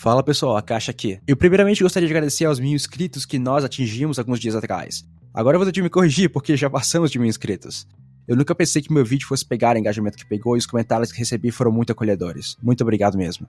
Fala pessoal, a Caixa aqui. Eu primeiramente gostaria de agradecer aos 1000 inscritos que nós atingimos alguns dias atrás. Agora eu vou ter de me corrigir porque já passamos de 1000 inscritos. Eu nunca pensei que meu vídeo fosse pegar o engajamento que pegou e os comentários que recebi foram muito acolhedores. Muito obrigado mesmo.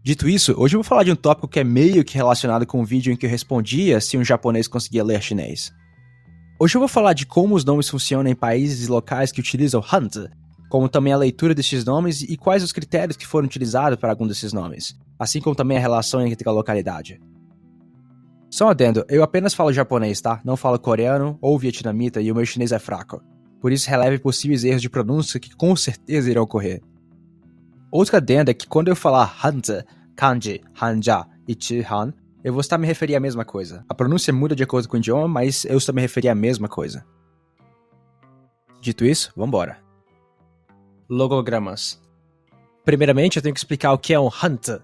Dito isso, hoje eu vou falar de um tópico que é meio que relacionado com o vídeo em que eu respondia se um japonês conseguia ler chinês. Hoje eu vou falar de como os nomes funcionam em países e locais que utilizam Hanzi, como também a leitura desses nomes e quais os critérios que foram utilizados para algum desses nomes, assim como também a relação entre a localidade. Só um adendo, eu apenas falo japonês, tá? Não falo coreano ou vietnamita e o meu chinês é fraco. Por isso releve possíveis erros de pronúncia que com certeza irão ocorrer. Outro adendo é que quando eu falar Hanzi, Kanji, Hanja e Chihan, eu vou estar me referir à mesma coisa. A pronúncia muda de acordo com o idioma, mas eu estou me referir à mesma coisa. Dito isso, vambora. Logogramas. Primeiramente, eu tenho que explicar o que é um Hanzi.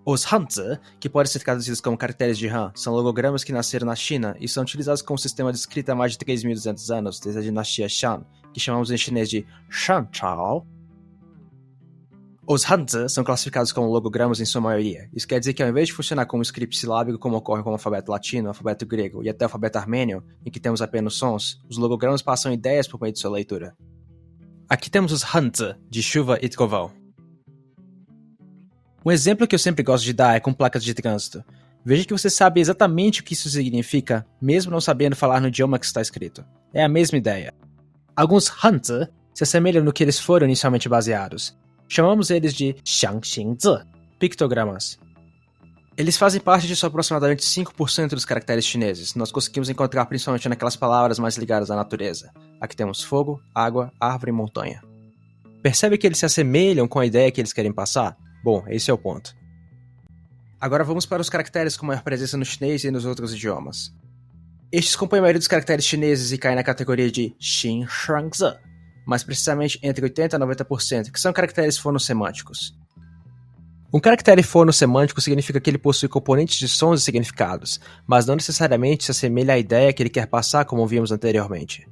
Os Hanzi, que podem ser traduzidos como caracteres de Han, são logogramas que nasceram na China e são utilizados como sistema de escrita há mais de 3.200 anos, desde a dinastia Shan, que chamamos em chinês de Shanchao. Os Hanzi são classificados como logogramas em sua maioria. Isso quer dizer que ao invés de funcionar como script silábico como ocorre com o alfabeto latino, o alfabeto grego e até o alfabeto armênio, em que temos apenas sons, os logogramas passam ideias por meio de sua leitura. Aqui temos os Hanzi, de chuva e trovão. Um exemplo que eu sempre gosto de dar é com placas de trânsito. Veja que você sabe exatamente o que isso significa, mesmo não sabendo falar no idioma que está escrito. É a mesma ideia. Alguns Hanzi se assemelham no que eles foram inicialmente baseados. Chamamos eles de Xiangxingzi, pictogramas. Eles fazem parte de só aproximadamente 5% dos caracteres chineses. Nós conseguimos encontrar principalmente naquelas palavras mais ligadas à natureza. Aqui temos fogo, água, árvore e montanha. Percebe que eles se assemelham com a ideia que eles querem passar? Bom, esse é o ponto. Agora vamos para os caracteres com maior presença no chinês e nos outros idiomas. Estes compõem a maioria dos caracteres chineses e caem na categoria de Xinshangzi, mais precisamente entre 80% a 90%, que são caracteres fonossemânticos. Um caractere fonossemântico significa que ele possui componentes de sons e significados, mas não necessariamente se assemelha à ideia que ele quer passar, como vimos anteriormente.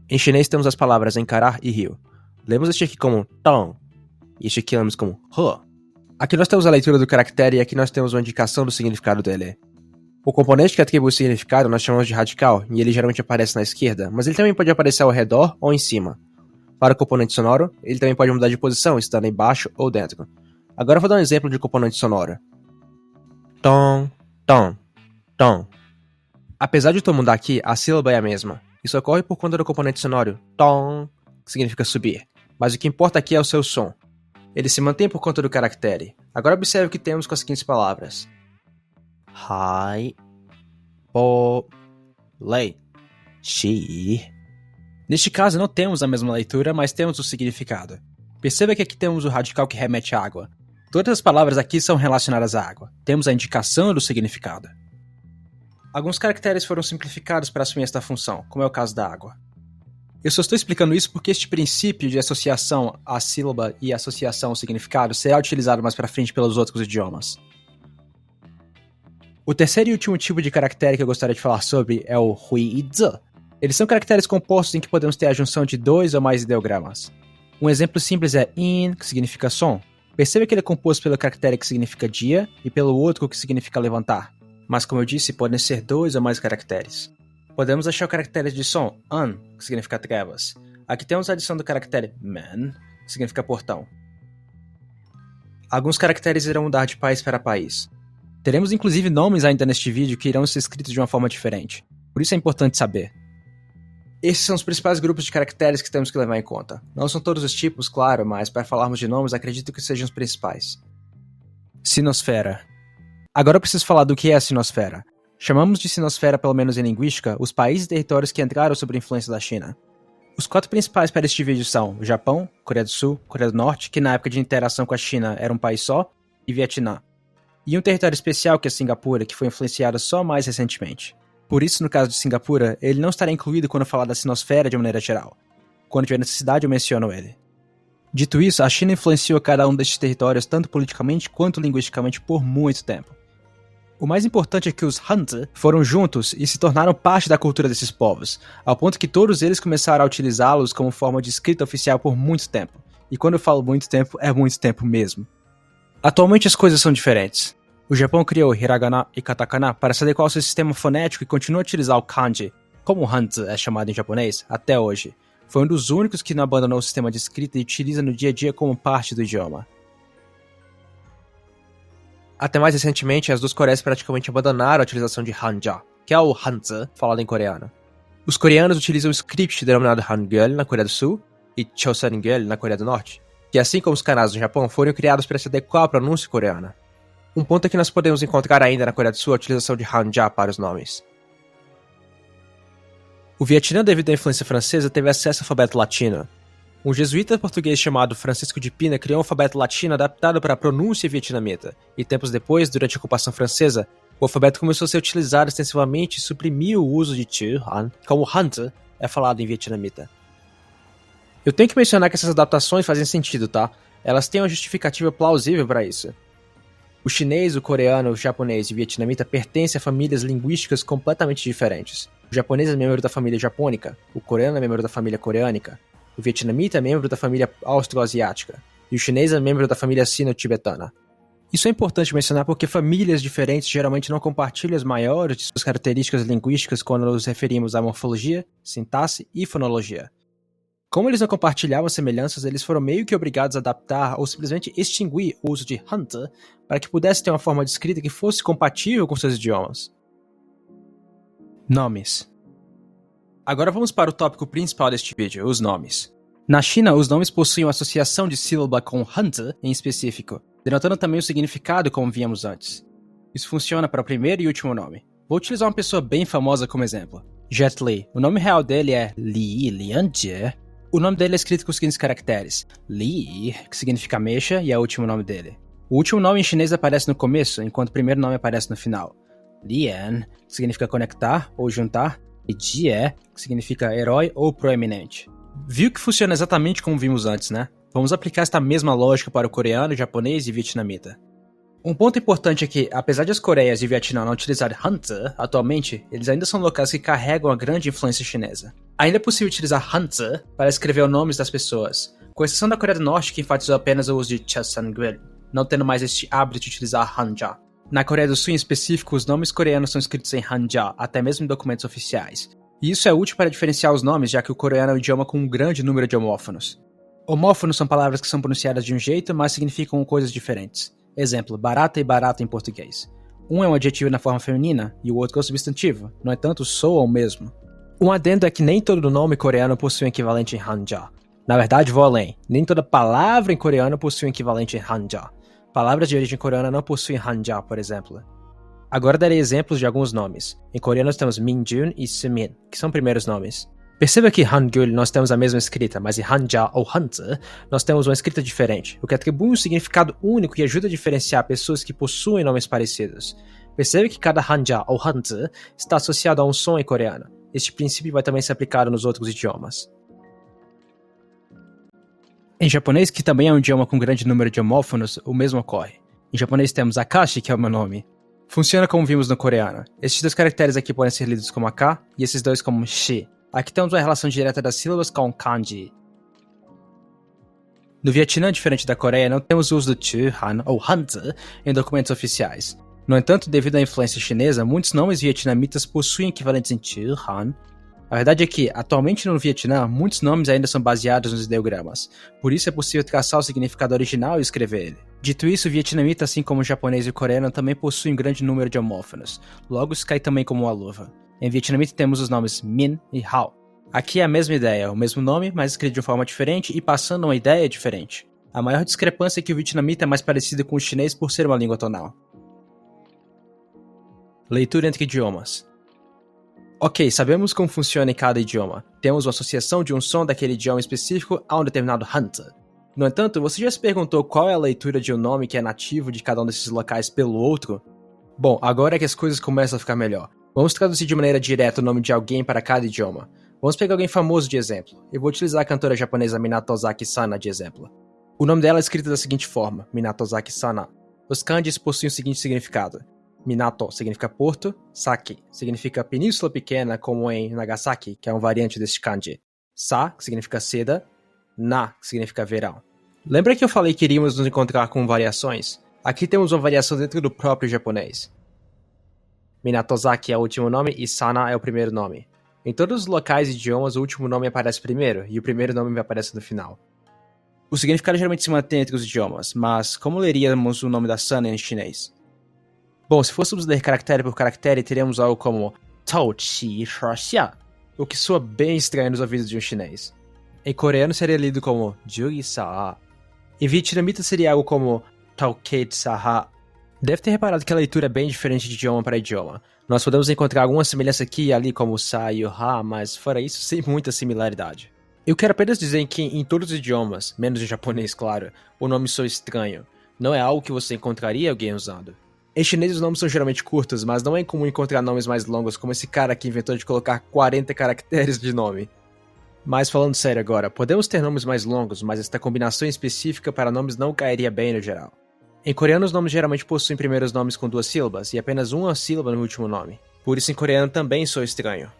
Em chinês temos as palavras encarar e rio. Lemos este aqui como tong, e este aqui lemos como he. Aqui nós temos a leitura do caractere e aqui nós temos uma indicação do significado dele. O componente que atribui o significado nós chamamos de radical, e ele geralmente aparece na esquerda, mas ele também pode aparecer ao redor ou em cima. Para o componente sonoro, ele também pode mudar de posição, estando embaixo ou dentro. Agora eu vou dar um exemplo de componente sonoro. Tom, tom, tom. Apesar de o tom mudar aqui, a sílaba é a mesma. Isso ocorre por conta do componente sonoro, tom, que significa subir. Mas o que importa aqui é o seu som. Ele se mantém por conta do caractere. Agora observe o que temos com as seguintes palavras. Hai, po, lei, xi. Neste caso não temos a mesma leitura, mas temos o significado. Perceba que aqui temos o radical que remete à água. Todas as palavras aqui são relacionadas à água. Temos a indicação do significado. Alguns caracteres foram simplificados para assumir esta função, como é o caso da água. Eu só estou explicando isso porque este princípio de associação à sílaba e associação ao significado será utilizado mais para frente pelos outros idiomas. O terceiro e último tipo de caractere que eu gostaria de falar sobre é o huizi. Eles são caracteres compostos em que podemos ter a junção de 2 ou mais ideogramas. Um exemplo simples é in, que significa som. Perceba que ele é composto pelo caractere que significa dia e pelo outro que significa levantar. Mas como eu disse, podem ser 2 ou mais caracteres. Podemos achar o caractere de som an, que significa trevas. Aqui temos a adição do caractere man, que significa portão. Alguns caracteres irão mudar de país para país. Teremos inclusive nomes ainda neste vídeo que irão ser escritos de uma forma diferente. Por isso é importante saber. Esses são os principais grupos de caracteres que temos que levar em conta. Não são todos os tipos, claro, mas para falarmos de nomes, acredito que sejam os principais. Sinosfera. Agora eu preciso falar do que é a sinosfera. Chamamos de sinosfera, pelo menos em linguística, os países e territórios que entraram sob a influência da China. Os 4 principais para este vídeo são o Japão, Coreia do Sul, Coreia do Norte, que na época de interação com a China era um país só, e Vietnã. E um território especial que é Singapura, que foi influenciado só mais recentemente. Por isso, no caso de Singapura, ele não estará incluído quando falar da sinosfera de maneira geral. Quando tiver necessidade, eu menciono ele. Dito isso, a China influenciou cada um destes territórios tanto politicamente quanto linguisticamente por muito tempo. O mais importante é que os Hanzi foram juntos e se tornaram parte da cultura desses povos, ao ponto que todos eles começaram a utilizá-los como forma de escrita oficial por muito tempo. E quando eu falo muito tempo, é muito tempo mesmo. Atualmente as coisas são diferentes. O Japão criou hiragana e katakana para se adequar ao seu sistema fonético e continua a utilizar o kanji, como o hanzi é chamado em japonês, até hoje. Foi um dos únicos que não abandonou o sistema de escrita e utiliza no dia a dia como parte do idioma. Até mais recentemente, as duas Coreias praticamente abandonaram a utilização de hanja, que é o hanzi falado em coreano. Os coreanos utilizam o script denominado Hangul na Coreia do Sul e Choseongul na Coreia do Norte, que assim como os canais do Japão foram criados para se adequar à pronúncia coreana. Um ponto é que nós podemos encontrar ainda na Coreia do Sul a utilização de hanja para os nomes. O Vietnã, devido à influência francesa, teve acesso ao alfabeto latino. Um jesuíta português chamado Francisco de Pina criou um alfabeto latino adaptado para a pronúncia vietnamita, e tempos depois, durante a ocupação francesa, o alfabeto começou a ser utilizado extensivamente e suprimiu o uso de Chữ Han, como Hanzi é falado em vietnamita. Eu tenho que mencionar que essas adaptações fazem sentido, tá? Elas têm uma justificativa plausível para isso. O chinês, o coreano, o japonês e o vietnamita pertencem a famílias linguísticas completamente diferentes. O japonês é membro da família japônica, o coreano é membro da família coreânica, o vietnamita é membro da família austroasiática, e o chinês é membro da família sino-tibetana. Isso é importante mencionar porque famílias diferentes geralmente não compartilham as maiores de suas características linguísticas quando nos referimos à morfologia, sintaxe e fonologia. Como eles não compartilhavam semelhanças, eles foram meio que obrigados a adaptar ou simplesmente extinguir o uso de hanzi para que pudesse ter uma forma de escrita que fosse compatível com seus idiomas. Nomes. Agora vamos para o tópico principal deste vídeo, os nomes. Na China, os nomes possuem uma associação de sílaba com hanzi em específico, denotando também o significado como víamos antes. Isso funciona para o primeiro e último nome. Vou utilizar uma pessoa bem famosa como exemplo. Jet Li. O nome real dele é Li Lianjie. O nome dele é escrito com os seguintes caracteres. Li, que significa ameixa, e é o último nome dele. O último nome em chinês aparece no começo, enquanto o primeiro nome aparece no final. Lian, que significa conectar ou juntar, e Jie, que significa herói ou proeminente. Viu que funciona exatamente como vimos antes, né? Vamos aplicar esta mesma lógica para o coreano, japonês e vietnamita. Um ponto importante é que, apesar de as Coreias e Vietnã não utilizarem hanzi atualmente, eles ainda são locais que carregam a grande influência chinesa. Ainda é possível utilizar hanzi para escrever os nomes das pessoas, com exceção da Coreia do Norte, que enfatizou apenas o uso de Choseongul, não tendo mais este hábito de utilizar hanja. Na Coreia do Sul, em específico, os nomes coreanos são escritos em hanja, até mesmo em documentos oficiais. E isso é útil para diferenciar os nomes, já que o coreano é um idioma com um grande número de homófonos. Homófonos são palavras que são pronunciadas de um jeito, mas significam coisas diferentes. Exemplo, barata e barato em português. Um é um adjetivo na forma feminina e o outro é um substantivo, no entanto, soam o mesmo. Um adendo é que nem todo nome coreano possui um equivalente em hanja. Na verdade, vou além. Nem toda palavra em coreano possui um equivalente em hanja. Palavras de origem coreana não possuem hanja, por exemplo. Agora darei exemplos de alguns nomes. Em coreano nós temos Minjun e Semin, que são primeiros nomes. Perceba que em Hangul nós temos a mesma escrita, mas em hanja ou hanzi nós temos uma escrita diferente, o que atribui um significado único e ajuda a diferenciar pessoas que possuem nomes parecidos. Perceba que cada hanja ou hanzi está associado a um som em coreano. Este princípio vai também ser aplicado nos outros idiomas. Em japonês, que também é um idioma com grande número de homófonos, o mesmo ocorre. Em japonês temos Akashi, que é o meu nome. Funciona como vimos no coreano. Estes dois caracteres aqui podem ser lidos como Aka e esses dois como Shi. Aqui temos uma relação direta das sílabas com kanji. No Vietnã, diferente da Coreia, não temos o uso do Chữ Han ou hanzi em documentos oficiais. No entanto, devido à influência chinesa, muitos nomes vietnamitas possuem equivalentes em Chữ Han. A verdade é que, atualmente no Vietnã, muitos nomes ainda são baseados nos ideogramas. Por isso é possível traçar o significado original e escrever ele. Dito isso, o vietnamita, assim como o japonês e o coreano, também possuem um grande número de homófonos. Logo, isso cai também como uma luva. Em vietnamita temos os nomes Min e Hao. Aqui é a mesma ideia, o mesmo nome, mas escrito de uma forma diferente e passando uma ideia diferente. A maior discrepância é que o vietnamita é mais parecido com o chinês por ser uma língua tonal. Leitura entre idiomas. Ok, sabemos como funciona em cada idioma. Temos uma associação de um som daquele idioma específico a um determinado hanzi. No entanto, você já se perguntou qual é a leitura de um nome que é nativo de cada um desses locais pelo outro? Bom, agora é que as coisas começam a ficar melhor. Vamos traduzir de maneira direta o nome de alguém para cada idioma. Vamos pegar alguém famoso de exemplo. Eu vou utilizar a cantora japonesa Minato Ozaki Sana de exemplo. O nome dela é escrito da seguinte forma, Minato Ozaki Sana. Os kanjis possuem o seguinte significado. Minato significa porto, Saki significa península pequena, como em Nagasaki, que é uma variante deste kanji. Sa, que significa seda, Na, que significa verão. Lembra que eu falei que iríamos nos encontrar com variações? Aqui temos uma variação dentro do próprio japonês. Minatozaki é o último nome e Sana é o primeiro nome. Em todos os locais e idiomas, o último nome aparece primeiro e o primeiro nome aparece no final. O significado geralmente se mantém entre os idiomas, mas como leríamos o nome da Sana em chinês? Bom, se fôssemos ler caractere por caractere, teríamos algo como Tao Qi Xia, o que soa bem estranho nos ouvidos de um chinês. Em coreano seria lido como Jugi Sa. Em vietnamita seria algo como Tao Ket Sa. Deve ter reparado que a leitura é bem diferente de idioma para idioma. Nós podemos encontrar alguma semelhança aqui e ali como Sa e o Ha, mas fora isso, sem muita similaridade. Eu quero apenas dizer que em todos os idiomas, menos em japonês, claro, o nome soa estranho. Não é algo que você encontraria alguém usando. Em chinês os nomes são geralmente curtos, mas não é incomum encontrar nomes mais longos como esse cara que inventou de colocar 40 caracteres de nome. Mas falando sério agora, podemos ter nomes mais longos, mas esta combinação específica para nomes não cairia bem no geral. Em coreano os nomes geralmente possuem primeiros nomes com 2 sílabas e apenas uma sílaba no último nome. Por isso em coreano também soa estranho.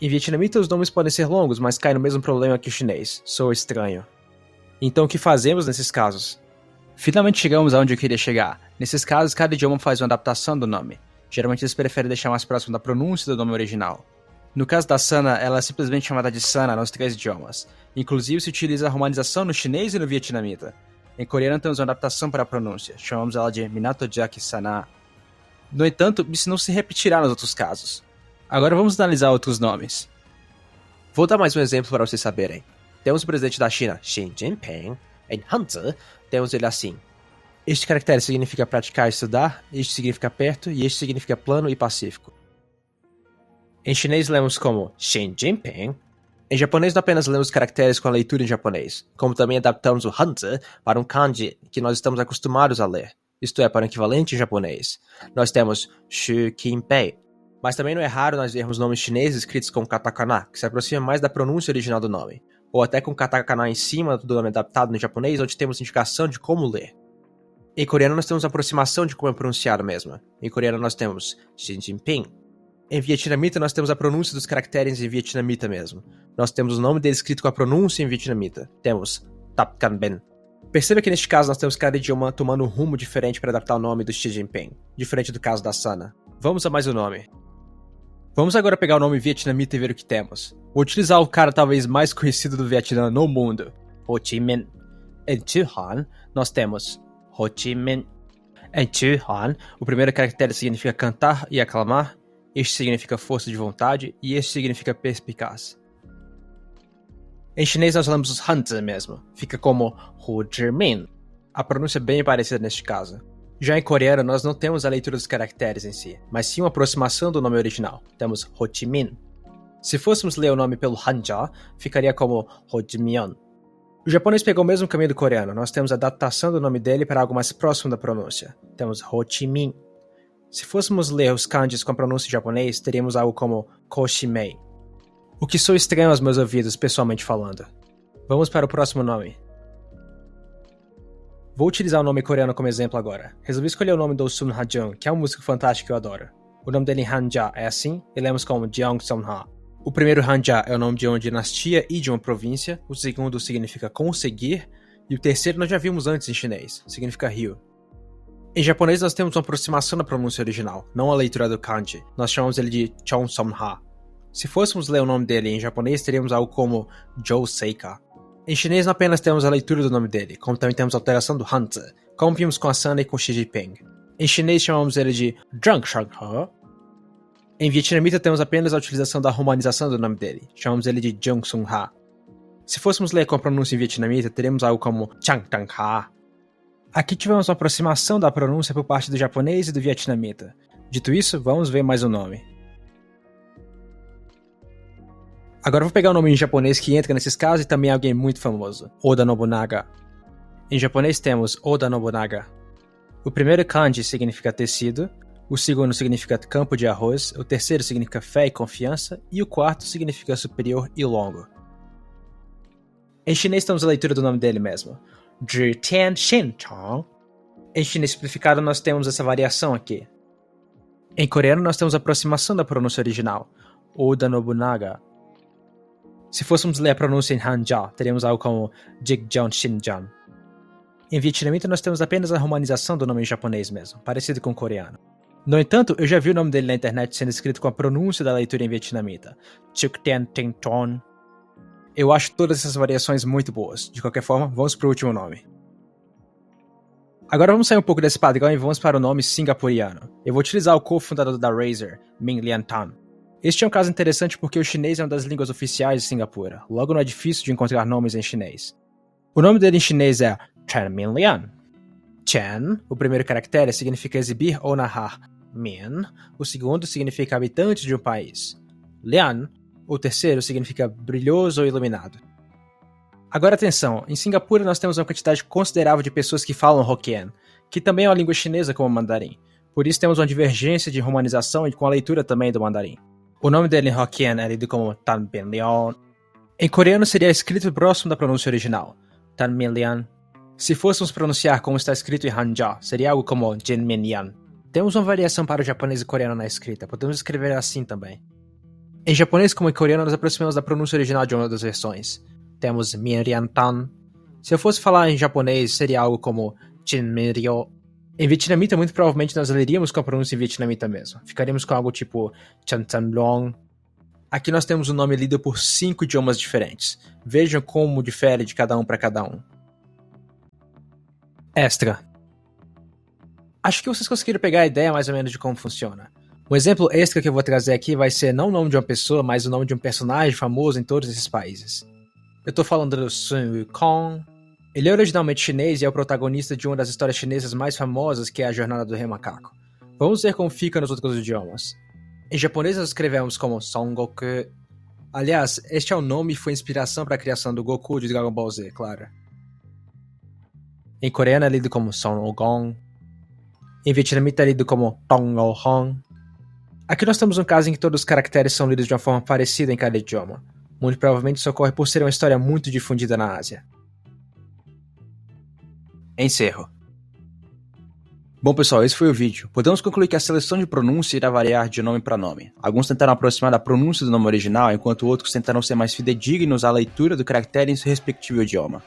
Em vietnamita os nomes podem ser longos, mas caem no mesmo problema que o chinês, soa estranho. Então o que fazemos nesses casos? Finalmente chegamos aonde eu queria chegar. Nesses casos, cada idioma faz uma adaptação do nome. Geralmente eles preferem deixar mais próximo da pronúncia do nome original. No caso da Sana, ela é simplesmente chamada de Sana nos 3 idiomas. Inclusive se utiliza a romanização no chinês e no vietnamita. Em coreano temos uma adaptação para a pronúncia, chamamos ela de Minatojaki Sana. No entanto, isso não se repetirá nos outros casos. Agora vamos analisar outros nomes. Vou dar mais um exemplo para vocês saberem. Temos o presidente da China, Xi Jinping. Em Hanzi, temos ele assim. Este caractere significa praticar e estudar, este significa perto e este significa plano e pacífico. Em chinês lemos como Xi Jinping. Em japonês não apenas lemos caracteres com a leitura em japonês, como também adaptamos o Hanzi para um kanji que nós estamos acostumados a ler, isto é, para o equivalente em japonês. Nós temos Shu Kinpei. Mas também não é raro nós vermos nomes chineses escritos com katakana, que se aproxima mais da pronúncia original do nome, ou até com katakana em cima do nome adaptado no japonês, onde temos indicação de como ler. Em coreano nós temos a aproximação de como é pronunciado mesmo. Em coreano nós temos Xi Jinping. Em vietnamita nós temos a pronúncia dos caracteres em vietnamita mesmo. Nós temos o nome dele escrito com a pronúncia em vietnamita. Temos Tap Can Ben. Perceba que neste caso nós temos cada idioma tomando um rumo diferente para adaptar o nome do Xi Jinping, diferente do caso da Sana. Vamos a mais um nome. Vamos agora pegar o nome vietnamita e ver o que temos. Vou utilizar o cara talvez mais conhecido do Vietnã no mundo, Ho Chi Minh. Em Thu Han, nós temos Ho Chi Minh. Em Thu Han, o primeiro caractere significa cantar e aclamar, este significa força de vontade e este significa perspicaz. Em chinês nós falamos os Hanzi mesmo, fica como Ho Chi Minh. A pronúncia é bem parecida neste caso. Já em coreano nós não temos a leitura dos caracteres em si, mas sim uma aproximação do nome original. Temos Ho Chi Minh. Se fôssemos ler o nome pelo Hanja, ficaria como Ho Chi Minh. O japonês pegou o mesmo caminho do coreano, nós temos a adaptação do nome dele para algo mais próximo da pronúncia. Temos Ho Chi Minh. Se fôssemos ler os kanjis com a pronúncia em japonês, teríamos algo como Koshimei. O que soa estranho aos meus ouvidos, pessoalmente falando. Vamos para o próximo nome. Vou utilizar o nome coreano como exemplo agora. Resolvi escolher o nome do Sun Ha-jung, que é um músico fantástico que eu adoro. O nome dele em Hanja é assim, e lemos como Jeong Sun-ha. O primeiro Hanja é o nome de uma dinastia e de uma província, o segundo significa conseguir, e o terceiro nós já vimos antes em chinês, significa rio. Em japonês nós temos uma aproximação da pronúncia original, não a leitura do kanji. Nós chamamos ele de Chong Som-ha. Se fôssemos ler o nome dele em japonês, teríamos algo como Jou Seika. Em chinês não apenas temos a leitura do nome dele, como também temos a alteração do Hanzi, como vimos com a Sana e com Xi Jinping. Em chinês chamamos ele de Zhang Shanghe. Em vietnamita temos apenas a utilização da romanização do nome dele, chamamos ele de Jung Sung Ha. Se fôssemos ler com a pronúncia em vietnamita, teríamos algo como Chang Tang Ha. Aqui tivemos uma aproximação da pronúncia por parte do japonês e do vietnamita. Dito isso, vamos ver mais um nome. Agora eu vou pegar um nome em japonês que entra nesses casos e também é alguém muito famoso, Oda Nobunaga. Em japonês temos Oda Nobunaga. O primeiro kanji significa tecido, o segundo significa campo de arroz, o terceiro significa fé e confiança, e o quarto significa superior e longo. Em chinês temos a leitura do nome dele mesmo, Zhi Tian Xin Chong. Em chinês simplificado nós temos essa variação aqui. Em coreano nós temos a aproximação da pronúncia original, Oda Nobunaga. Se fôssemos ler a pronúncia em Hanja, teríamos algo como Jigjeon Shinjan. Em vietnamita nós temos apenas a romanização do nome em japonês mesmo, parecido com o coreano. No entanto, eu já vi o nome dele na internet sendo escrito com a pronúncia da leitura em vietnamita. Chuk Tien Ting Ton. Eu acho todas essas variações muito boas. De qualquer forma, vamos para o último nome. Agora vamos sair um pouco desse padrão e vamos para o nome singapuriano. Eu vou utilizar o cofundador da Razer, Ming Lian Tan. Este é um caso interessante porque o chinês é uma das línguas oficiais de Singapura, logo não é difícil de encontrar nomes em chinês. O nome dele em chinês é Chen Min Lian. Chen, o primeiro caractere, significa exibir ou narrar. Min, o segundo significa habitante de um país. Lian, o terceiro significa brilhoso ou iluminado. Agora atenção, em Singapura nós temos uma quantidade considerável de pessoas que falam Hokkien, que também é uma língua chinesa como o mandarim. Por isso temos uma divergência de romanização e com a leitura também do mandarim. O nome dele em Hokkien é lido como Tan Bin Lian. Em coreano seria escrito próximo da pronúncia original, Tan Min Lian. Se fôssemos pronunciar como está escrito em Hanja, seria algo como Jin Min Yan. Temos uma variação para o japonês e coreano na escrita, podemos escrever assim também. Em japonês como em coreano nós aproximamos da pronúncia original de uma das versões. Temos Min Rian Tan. Se eu fosse falar em japonês, seria algo como Jin Min Ryo. Em vietnamita, muito provavelmente nós leríamos com a pronúncia em vietnamita mesmo. Ficaríamos com algo tipo Chan Tan Long. Aqui nós temos o nome lido por 5 idiomas diferentes. Vejam como difere de cada um para cada um. Extra. Acho que vocês conseguiram pegar a ideia mais ou menos de como funciona. O exemplo extra que eu vou trazer aqui vai ser não o nome de uma pessoa, mas o nome de um personagem famoso em todos esses países. Eu tô falando do Sun Wukong. Ele é originalmente chinês e é o protagonista de uma das histórias chinesas mais famosas, que é a Jornada do Rei Macaco. Vamos ver como fica nos outros idiomas. Em japonês nós escrevemos como Son Goku. Aliás, este é o nome e foi inspiração para a criação do Goku de Dragon Ball Z, claro. Em coreano é lido como Son Ogong. Em vietnamita é lido como Tong O Hong. Aqui nós temos um caso em que todos os caracteres são lidos de uma forma parecida em cada idioma. Muito provavelmente isso ocorre por ser uma história muito difundida na Ásia. Encerro. Bom pessoal, esse foi o vídeo. Podemos concluir que a seleção de pronúncia irá variar de nome para nome. Alguns tentaram aproximar da pronúncia do nome original, enquanto outros tentaram ser mais fidedignos à leitura do caractere em seu respectivo idioma.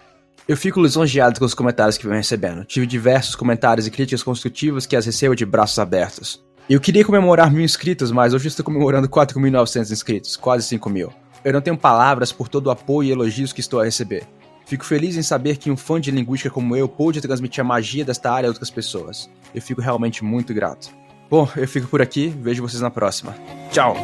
Eu fico lisonjeado com os comentários que venho recebendo. Tive diversos comentários e críticas construtivas que as recebo de braços abertos. Eu queria comemorar 1000 inscritos, mas hoje estou comemorando 4.900 inscritos, quase 5.000. Eu não tenho palavras por todo o apoio e elogios que estou a receber. Fico feliz em saber que um fã de linguística como eu pôde transmitir a magia desta área a outras pessoas. Eu fico realmente muito grato. Bom, eu fico por aqui, vejo vocês na próxima. Tchau!